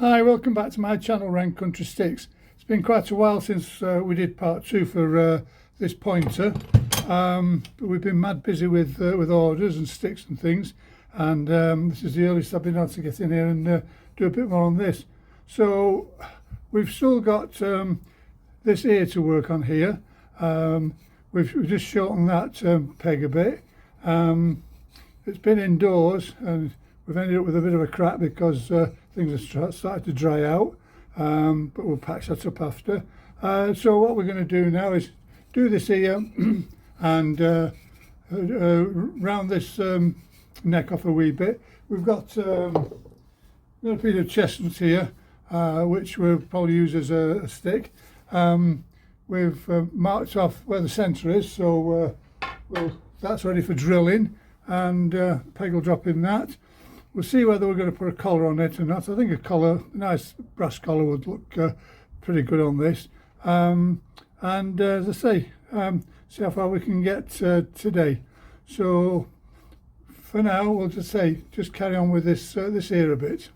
Hi, welcome back to my channel, Round Country Sticks. It's been quite a while since we did part two for this pointer, but we've been mad busy with orders and sticks and things, and this is the earliest I've been able to get in here and do a bit more on this. So we've still got this ear to work on here. We've just shortened that peg a bit. It's been indoors and we've ended up with a bit of a crack because things have started to dry out, but we'll patch that up after. So what we're going to do now is do this here and round this neck off a wee bit. We've got a piece of chestnut here, which we'll probably use as a stick. We've marked off where the centre is, so that's ready for drilling, and peg will drop in that. We'll see whether we're going to put a collar on it or not. I think a collar, a nice brass collar, would look pretty good on this. And as I say, see how far we can get today. So for now, we'll just carry on with this here a bit.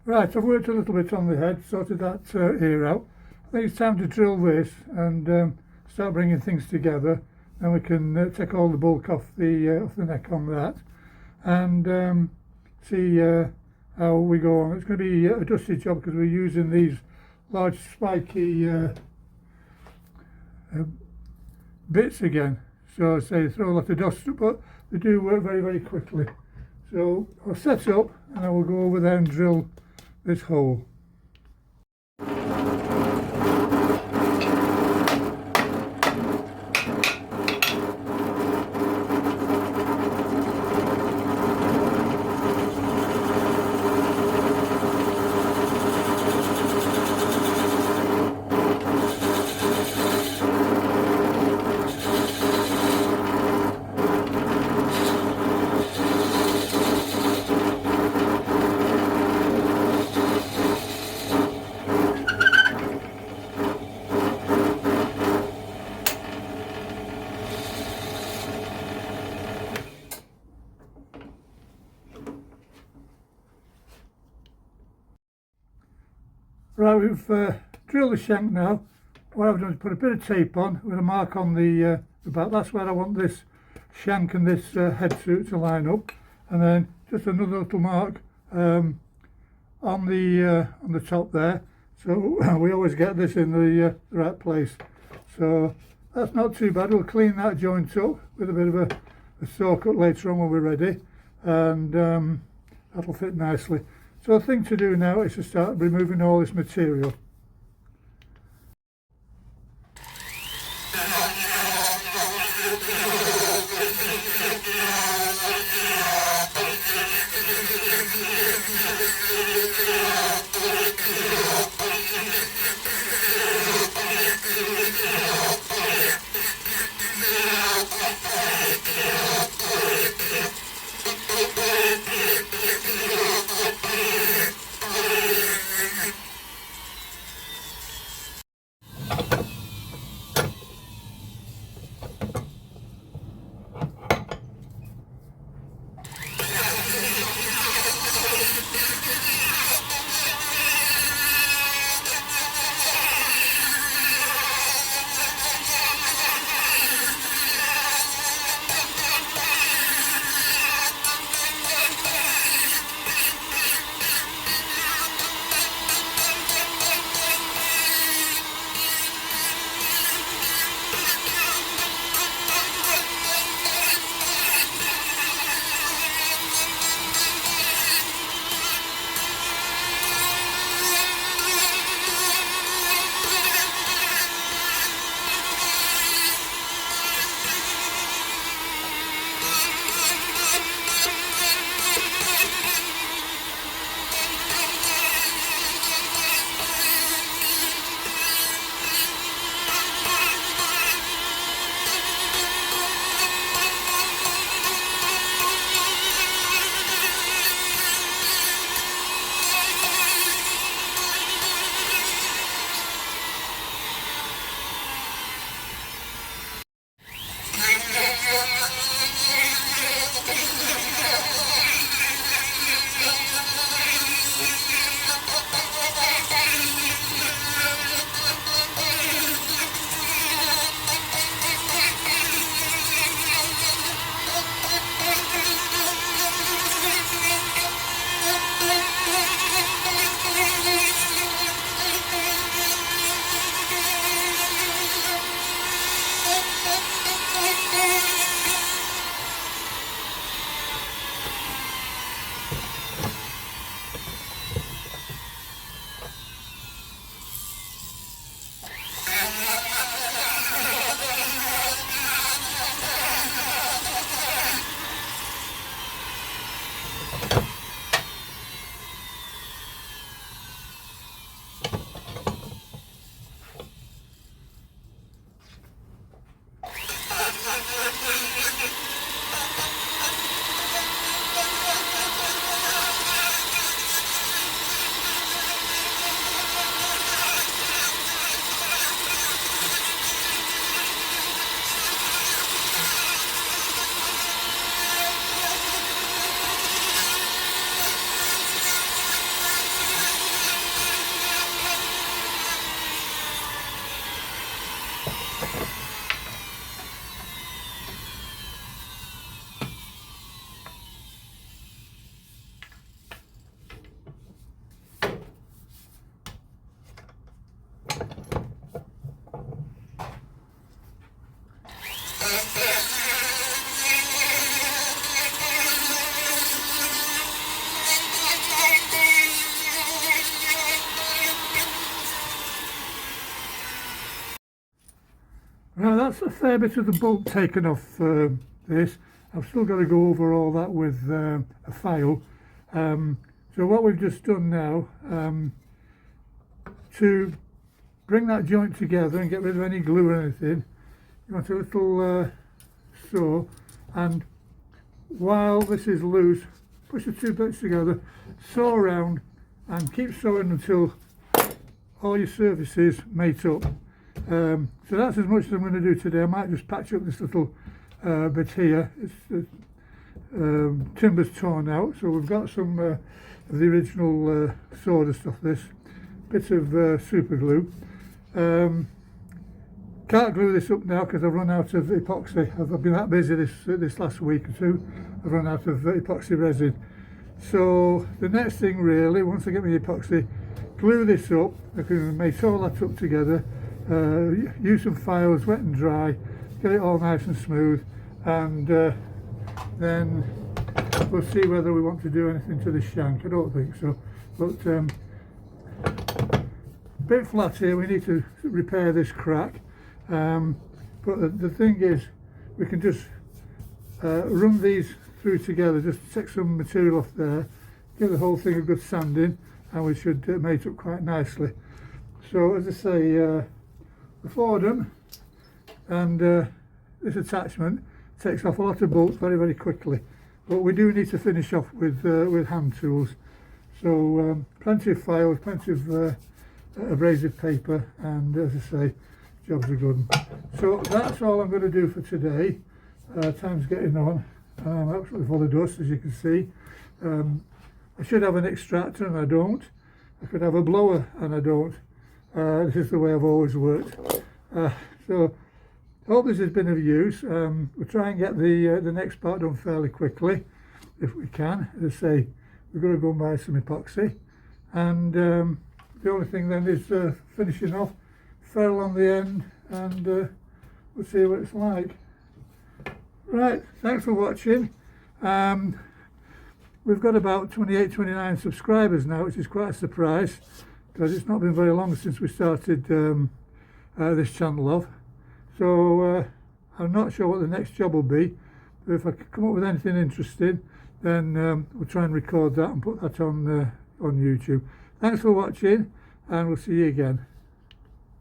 Right, I've worked a little bit on the head, sorted that ear out. I think it's time to drill this and start bringing things together. Then we can take all the bulk off the neck on that and see how we go on. It's going to be a dusty job because we're using these large spiky bits again. So I say throw a lot of dust, but they do work very, very quickly. So I'll set up and I will go over there and drill this hole. Right, we've drilled the shank now. What I've done is put a bit of tape on with a mark on the back. That's where I want this shank and this head to line up, and then just another little mark on the top there. So we always get this in the right place. So that's not too bad. We'll clean that joint up with a bit of a saw cut later on when we're ready, and that'll fit nicely. So the thing to do now is to start removing all this material. that's a fair bit of the bulk taken off this. I've still got to go over all that with a file. So what we've just done now, to bring that joint together and get rid of any glue or anything, you want a little saw, and while this is loose, push the two bits together, saw around and keep sawing until all your surfaces mate up. So that's as much as I'm going to do today. I might just patch up this little bit here. It's timber's torn out, so we've got some of the original sawdust off this, bit of super glue. Can't glue this up now because I've run out of epoxy. I've been that busy this last week or two. I've run out of epoxy resin. So the next thing really, once I get my epoxy, glue this up. I can make all that up together, use some files, wet and dry, get it all nice and smooth, and then we'll see whether we want to do anything to the shank. I don't think so, but bit flat here. We need to repair this crack, but the thing is, we can just run these through together, just take some material off there, give the whole thing a good sanding, and we should mate up quite nicely. So as I say, the Fordham and this attachment takes off a lot of bolts very, very quickly, but we do need to finish off with hand tools. So plenty of files, plenty of abrasive paper, and as I say, jobs are good. So that's all I'm going to do for today. Time's getting on. I'm absolutely full of dust, as you can see. I should have an extractor and I don't. I could have a blower and I don't. This is the way I've always worked. So I hope this has been of use. We'll try and get the next part done fairly quickly if we can. As I say, we've got to go and buy some epoxy, and the only thing then is finishing off, ferrule on the end, and we'll see what it's like. Right, thanks for watching. We've got about 28-29 subscribers now, which is quite a surprise because it's not been very long since we started this channel off. So I'm not sure what the next job will be, but if I come up with anything interesting, then we'll try and record that and put that on YouTube. Thanks for watching, and we'll see you again.